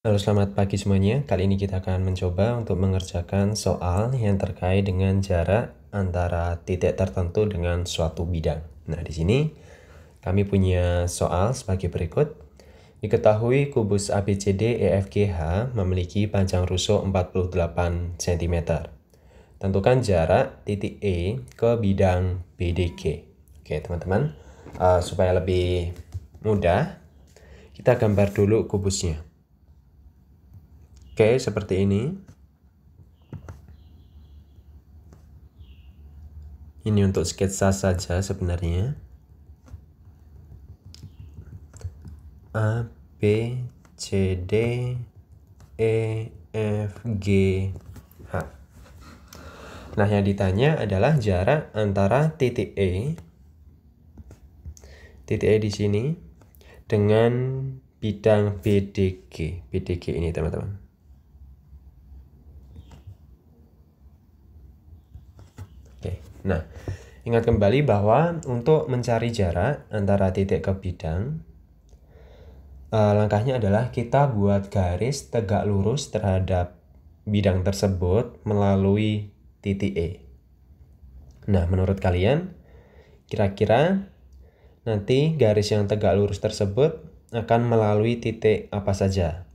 Halo, selamat pagi semuanya. Kali ini kita akan mencoba untuk mengerjakan soal yang terkait dengan jarak antara titik tertentu dengan suatu bidang. Nah, di sini kami punya soal sebagai berikut. Diketahui kubus ABCD EFGH memiliki panjang rusuk 48 cm. Tentukan jarak titik E ke bidang BDG. Oke, teman-teman, supaya lebih mudah, kita gambar dulu kubusnya. Oke, seperti ini. Ini untuk sketsa saja sebenarnya. A, B, C, D, E, F, G, H. Nah, yang ditanya adalah jarak antara titik E di sini dengan bidang BDG. BDG ini, teman-teman. Oke. Nah, ingat kembali bahwa untuk mencari jarak antara titik ke bidang, langkahnya adalah kita buat garis tegak lurus terhadap bidang tersebut melalui titik E. Nah, menurut kalian, kira-kira nanti garis yang tegak lurus tersebut akan melalui titik apa saja?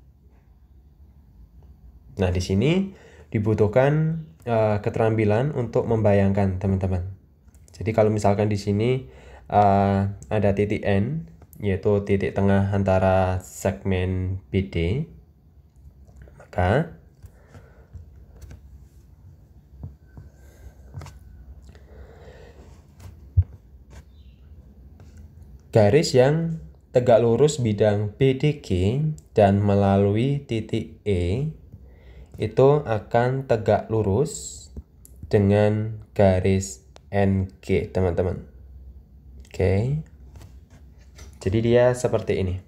Nah, di sini dibutuhkan keterampilan untuk membayangkan, teman-teman. Jadi kalau misalkan di sini ada titik N, yaitu titik tengah antara segmen BD, maka garis yang tegak lurus bidang BDG dan melalui titik E itu akan tegak lurus dengan garis NG, teman-teman. Oke. Jadi dia seperti ini.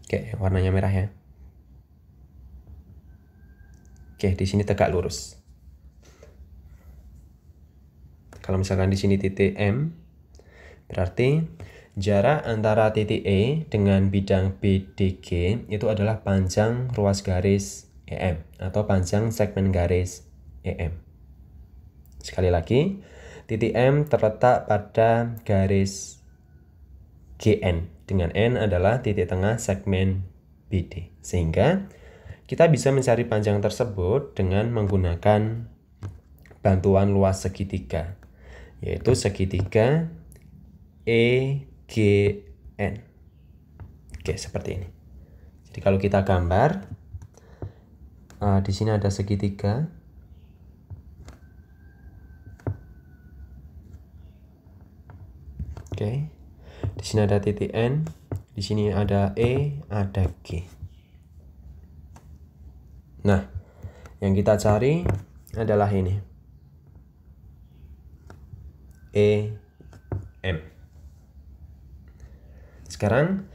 Oke, warnanya merah ya. Oke, di sini tegak lurus. Kalau misalkan di sini titik M, berarti jarak antara titik E dengan bidang BDG itu adalah panjang ruas garis EM atau panjang segmen garis EM. Sekali lagi, titik M terletak pada garis GN, dengan N adalah titik tengah segmen BD. Sehingga kita bisa mencari panjang tersebut dengan menggunakan bantuan luas segitiga, yaitu segitiga EGN. Oke, seperti ini. Jadi kalau kita gambar, di sini ada segitiga. Oke. Di sini ada titik N, di sini ada E, ada G. Nah, yang kita cari adalah ini. EM. Sekarang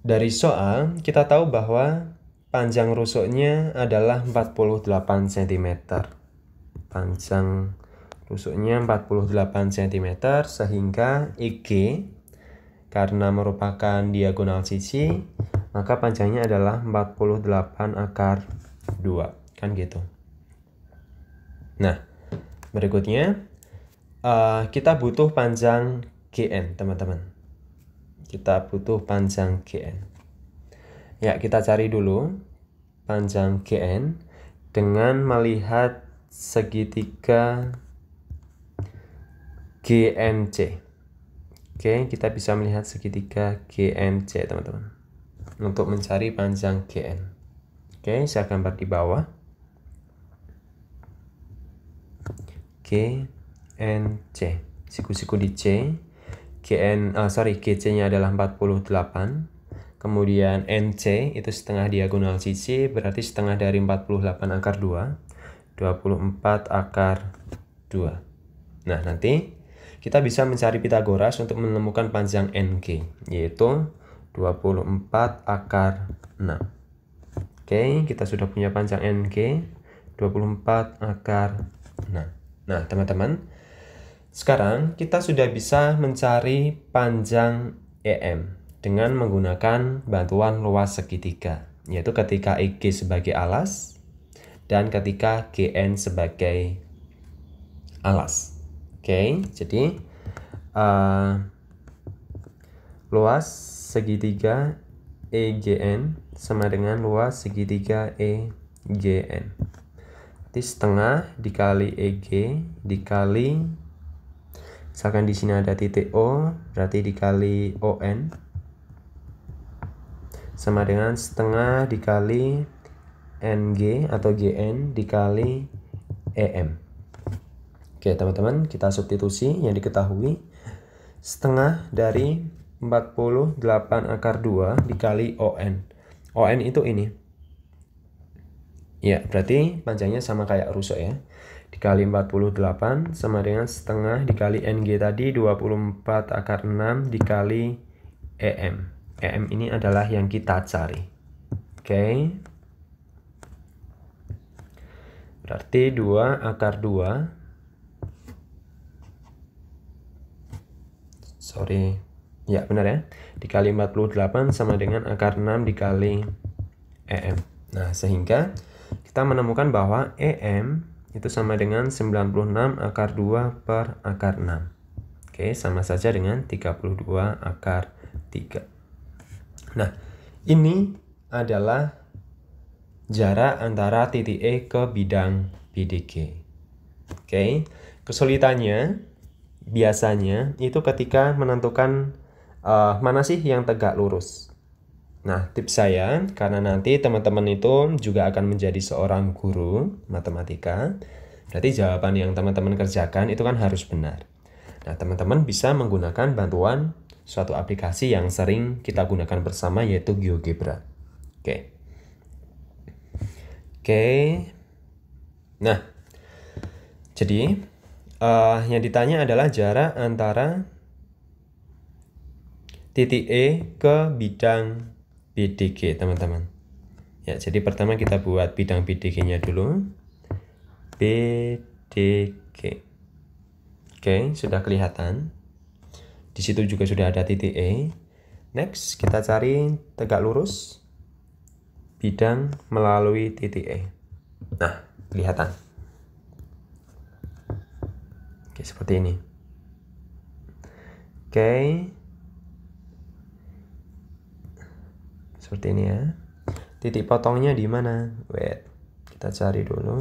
dari soal kita tahu bahwa panjang rusuknya adalah 48 cm. Panjang rusuknya 48 cm sehingga IG karena merupakan diagonal sisi, maka panjangnya adalah 48 akar 2, kan gitu. Nah, berikutnya kita butuh panjang GN, teman-teman. Kita butuh panjang GN. Ya, kita cari dulu panjang GN dengan melihat segitiga GNC. Oke, kita bisa melihat segitiga GNC, teman-teman, untuk mencari panjang GN. Oke, saya gambar di bawah. GNC, siku-siku di C. GC-nya adalah 48. Kemudian NC itu setengah diagonal sisi, berarti setengah dari 48 akar 2. 24 akar 2. Nah, nanti kita bisa mencari Pitagoras untuk menemukan panjang NG, yaitu 24 akar 6. Oke, kita sudah punya panjang NG, 24 akar 6. Nah, teman-teman, sekarang kita sudah bisa mencari panjang EM dengan menggunakan bantuan luas segitiga. yaitu ketika EG sebagai alas dan ketika GN sebagai alas. Oke, jadi luas segitiga EGN sama dengan luas segitiga EGN. Berarti setengah dikali EG dikali, misalkan di sini ada titik O, berarti dikali ON sama dengan setengah dikali NG atau GN dikali EM. Oke teman-teman, kita substitusi yang diketahui. Setengah dari 48 akar 2 dikali ON. ON itu ini. Ya, berarti panjangnya sama kayak rusuk ya. Dikali 48 sama dengan setengah dikali NG tadi 24 akar 6 dikali EM. EM ini adalah yang kita cari. Oke. Berarti 2 akar 2. Sorry. Ya, benar ya. Dikali 48 sama dengan akar 6 dikali EM. Nah, sehingga kita menemukan bahwa EM itu sama dengan 96 akar 2 per akar 6. Oke, sama saja dengan 32 akar 3. Nah, ini adalah jarak antara titik E ke bidang BDG. Oke, kesulitannya biasanya itu ketika menentukan mana sih yang tegak lurus. Nah, tips saya, karena nanti teman-teman itu juga akan menjadi seorang guru matematika, berarti jawaban yang teman-teman kerjakan itu kan harus benar. Nah, teman-teman bisa menggunakan bantuan suatu aplikasi yang sering kita gunakan bersama, yaitu GeoGebra. Oke. Nah, jadi yang ditanya adalah jarak antara titik E ke bidang BDG, teman-teman. Ya, jadi pertama kita buat bidang BDG-nya dulu. BDG. Oke, sudah kelihatan. Di situ juga sudah ada titik E. Next, kita cari tegak lurus bidang melalui titik E. Nah, kelihatan. Oke, seperti ini. Oke. Seperti ini ya. Titik potongnya di mana? Wait. Kita cari dulu.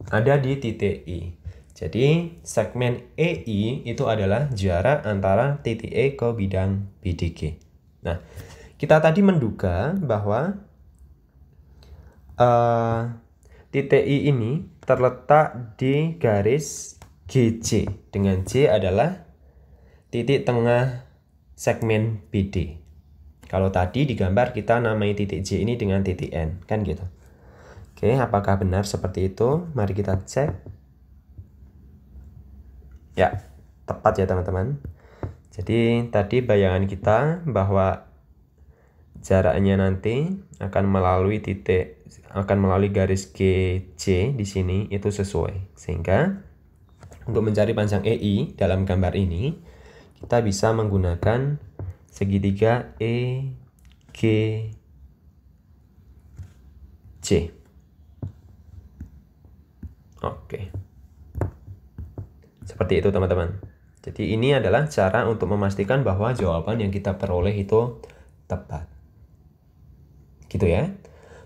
Ada di titik I. Jadi, segmen EI itu adalah jarak antara titik E ke bidang BDG. Nah, kita tadi menduga bahwa titik I ini terletak di garis GC. Dengan J adalah titik tengah segmen BD. Kalau tadi digambar kita namai titik J ini dengan titik N, kan gitu. Oke, apakah benar seperti itu? Mari kita cek. Ya, tepat ya teman-teman. Jadi tadi bayangan kita bahwa jaraknya nanti akan melalui garis GC di sini itu sesuai. Sehingga untuk mencari panjang EI dalam gambar ini kita bisa menggunakan segitiga EGC. Oke. Seperti itu teman-teman. Jadi ini adalah cara untuk memastikan bahwa jawaban yang kita peroleh itu tepat. Gitu ya.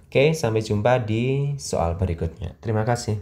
Oke, sampai jumpa di soal berikutnya. Terima kasih.